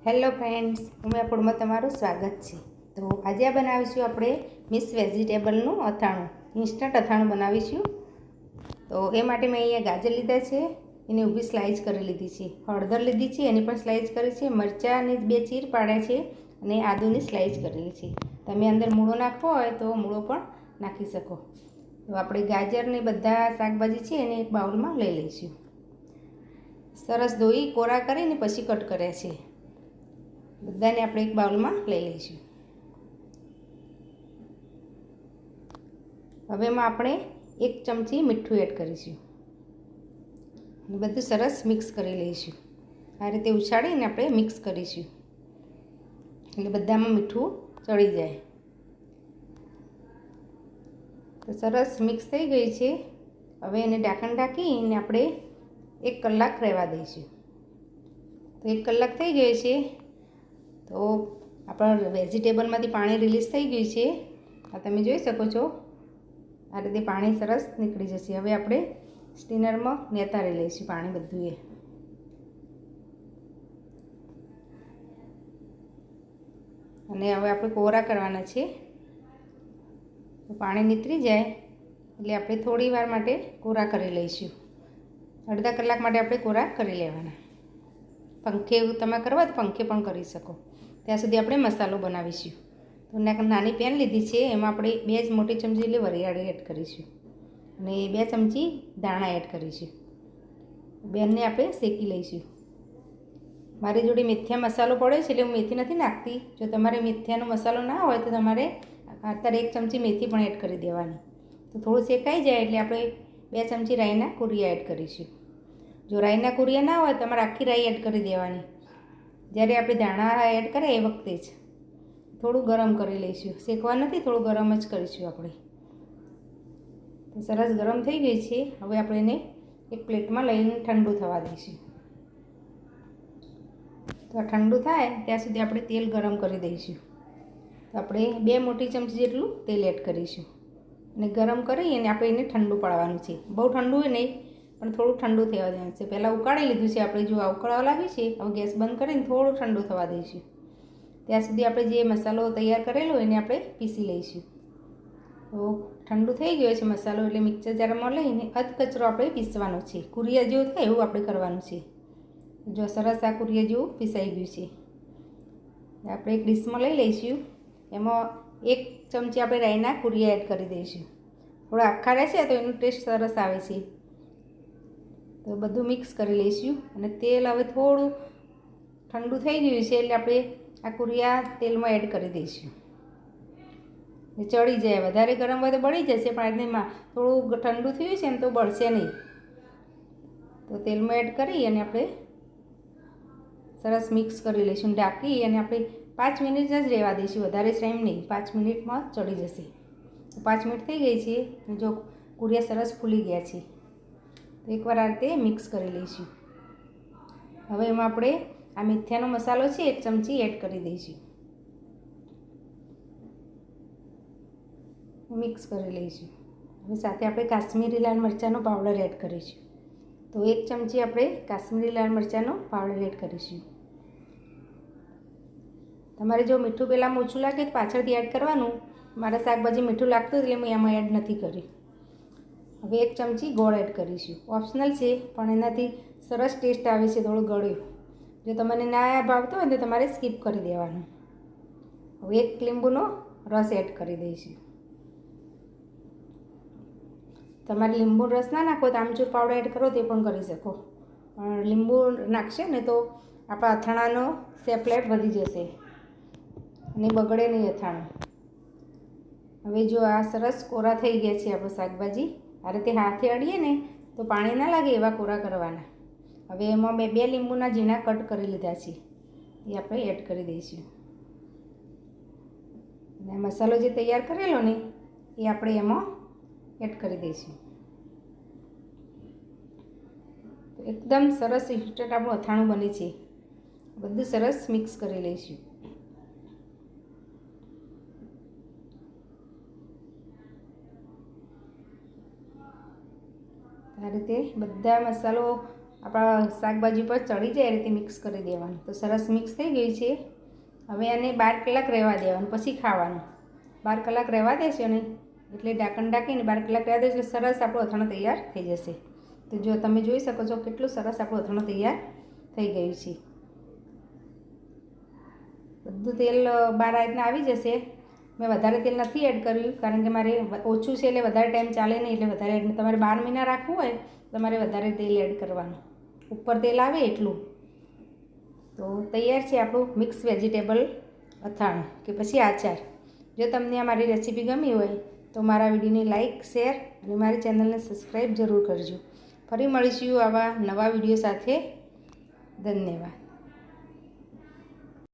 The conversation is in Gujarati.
હેલો ફ્રેન્ડ્સ, ઉમિયા ફૂડમાં તમારું સ્વાગત છે। તો આજે આ બનાવીશું આપણે મિક્સ વેજીટેબલનું અથાણું, ઇન્સ્ટન્ટ અથાણું બનાવીશું। તો એ માટે મેં અહીંયા ગાજર લીધા છે, એને ઊભી સ્લાઇસ કરી લીધી છે, હળદર લીધી છે, એની પણ સ્લાઇસ કરી છે, મરચાંની 2 ચીર પાડ્યા છે અને આદુની સ્લાઇસ કરેલી છે। તમે અંદર મૂળો નાખવો હોય તો મૂળો પણ નાખી શકો। તો આપણે ગાજરને બધા શાકભાજી છે એને એક બાઉલમાં લઈ લઈશું। સરસ ધોઈ કોરા કરીને પછી કટ કર્યા છે। બધાને આપણે એક બાઉલમાં લઈ લઈશું। હવે એમાં આપણે 1 ચમચી મીઠું એડ કરીશું અને બધું સરસ મિક્સ કરી લઈશું। આ રીતે ઉછાળીને આપણે મિક્સ કરીશું એટલે બધામાં મીઠું ચડી જાય। તો સરસ મિક્સ થઈ ગઈ છે। હવે એને ઢાંકણ ઢાંકીને આપણે 1 કલાક રહેવા દઈશું। તો 1 કલાક થઈ ગઈ છે। તો આપણા વેજીટેબલમાંથી પાણી રિલીઝ થઈ ગયું છે, આ તમે જોઈ શકો છો। આ રીતે પાણી સરસ નીકળી જશે। હવે આપણે સ્ટીનરમાં નેતારી લઈશું પાણી બધું અને હવે આપણે કોરા કરવાના છે। પાણી નીતરી જાય એટલે આપણે થોડી વાર માટે કોરા કરી લઈશું। અડધા કલાક માટે આપણે કોરા કરી લેવાના। પંખે તમે કરવા તો પંખે પણ કરી શકો। ત્યાં સુધી આપણે મસાલો બનાવીશું। તો નાની પેન લીધી છે, એમાં આપણે 2 મોટી ચમચી એટલે વરિયાળી એડ કરીશું અને 2 ચમચી દાણા એડ કરીશું। બેનને આપણે શેકી લઈશું। મારી જોડે મેથીયા મસાલો પડ્યો છે એટલે હું મેથી નથી નાખતી। જો તમારે મેથીયાનો મસાલો ના હોય તો તમારે અત્યારે 1 ચમચી મેથી પણ એડ કરી દેવાની। તો થોડું શેકાઈ જાય એટલે આપણે 2 ચમચી રાઈના કુરિયા એડ કરીશું। જો રાઈના કુરિયા ના હોય તો તમારે આખી રાઈ એડ કરી દેવાની। જ્યારે આપણે દાણા એડ કરીએ એ વખતે જ થોડું ગરમ કરી લઈશું। શેકવા નથી, થોડું ગરમ જ કરીશું આપણે। તો સરસ ગરમ થઈ ગઈ છે। હવે આપણે એને એક પ્લેટમાં લઈને ઠંડુ થવા દઈશું। તો ઠંડુ થાય ત્યાં સુધી આપણે તેલ ગરમ કરી દઈશું। તો આપણે 2 મોટી ચમચી જેટલું તેલ એડ કરીશું અને ગરમ કરી અને આપણે એને ઠંડુ પાડવાનું છે। બહુ ઠંડુ નહીં પણ થોડું ઠંડુ થવા દેવાનું છે। પહેલાં ઉકાળી લીધું છે આપણે, જો આ ઉકળવા લાગ્યું છે હવે ગેસ બંધ કરીને થોડું ઠંડુ થવા દઈશું। ત્યાં સુધી આપણે જે મસાલો તૈયાર કરેલો એને આપણે પીસી લઈશું। તો ઠંડુ થઈ ગયો છે મસાલો એટલે મિક્સર જારમાં લઈને અધકચરો આપણે પીસવાનો છે। કુરિયા જેવું થાય એવું આપણે કરવાનું છે। જો સરસ આ કુરિયા જેવું પીસાઈ ગયું છે। આપણે એક ડીશમાં લઈ લઈશું। એમાં 1 ચમચી આપણે રાઈના કુરિયા એડ કરી દઈશું। થોડા આખા રહેશે તો એનું ટેસ્ટ સરસ આવે છે। તો બધું મિક્સ કરી લઈશું અને તેલ હવે થોડું ઠંડુ થઈ ગયું છે એટલે આપણે આ કુરિયા તેલમાં એડ કરી દઈશું। ચડી જાય, વધારે ગરમ હોય તો બળી જશે, પણ આજને થોડું ઠંડુ થયું છે ને તો બળશે નહીં। તો તેલમાં એડ કરી અને આપણે સરસ મિક્સ કરી લઈશું। ઢાંકી અને આપણે 5 મિનિટ જ રહેવા દઈશું, વધારે ટાઈમ નહીં, 5 મિનિટમાં ચડી જશે। 5 મિનિટ થઈ ગઈ છે, જો કુરિયા સરસ ફૂલી ગયા છે। તો એકવાર આ રીતે મિક્સ કરી લઈશું। હવે એમાં આપણે આ મેથીયાનો મસાલો છે 1 ચમચી એડ કરી દઈશું, મિક્સ કરી લઈશું। હવે સાથે આપણે કાશ્મીરી લાલ મરચાંનો પાવડર એડ કરીશું। તો 1 ચમચી આપણે કાશ્મીરી લાલ મરચાંનો પાવડર એડ કરીશું। તમારે જો મીઠું પહેલાં ઓછું લાગે તો પાછળથી એડ કરવાનું। મારા શાકભાજી મીઠું લાગતું એટલે મેં એમાં એડ નથી કર્યું। હવે 1 ચમચી ગોળ એડ કરીશું, ઓપ્શનલ છે પણ એનાથી સરસ ટેસ્ટ આવે છે થોડું ગળ્યું। જો તમને ના ભાવતો હોય તો તમારે સ્કીપ કરી દેવાનું। હવે 1 લીંબુનો રસ એડ કરી દઈશું। તમારે લીંબુ રસ ના નાખો તો આમચૂર પાવડર એડ કરો તે પણ કરી શકો, પણ લીંબુ નાખશે ને તો આપણા અથાણાનો સેફલાઈફ વધી જશે અને બગડે નહીં અથાણું। હવે જો આ સરસ કોરા થઈ ગયા છે આપણા શાકભાજી, આ રીતે હાથે અડીએ ને તો પાણી ના લાગે એવા કોરા કરવાના। હવે એમાં મેં 2 લીંબુના ઝીણા કટ કરી લીધા છે એ આપણે એડ કરી દઈશું અને મસાલો જે તૈયાર કરેલો ને એ આપણે એમાં એડ કરી દઈશું। એકદમ સરસ ઇન્સ્ટન્ટ આપણું અથાણું બને છે। બધું સરસ મિક્સ કરી લઈશું। આ રીતે બધા મસાલો આપણા શાકભાજી પર ચડી જાય એ રીતે મિક્સ કરી દેવાનું. તો સરસ મિક્સ થઈ ગઈ છે. હવે આને 12 કલાક રહેવા દેવાનું, પછી ખાવાનું. 12 કલાક રહેવા દેશો ને એટલે ઢાંકણ ઢાંકીને 12 કલાક રહેવા દેશો એટલે સરસ આપણું અથાણું તૈયાર થઈ જશે. તો જો તમે જોઈ શકો છો કેટલું સરસ આપણું અથાણું તૈયાર થઈ ગયું છે. બધું તેલ બહાર આ રીતના આવી જશે. મેં વધારે તેલ નથી એડ કર્યું કારણ કે મારે ઓછું છે એટલે વધારે ટાઈમ ચાલે નહીં, એટલે વધારે એડ તમારે 12 મહિના રાખવું હોય તમારે વધારે તેલ એડ કરવાનું, ઉપર તેલ આવે એટલું. તો તૈયાર છે આપણું મિક્સ વેજીટેબલ અથાણું કે પછી આચાર. જો તમને આ મારી રેસીપી ગમી હોય તો મારા વિડીયોને લાઇક, શેર અને મારી ચેનલને સબસ્ક્રાઈબ જરૂર કરજો. ફરી મળીશું આવા નવા વિડીયો સાથે. ધન્યવાદ.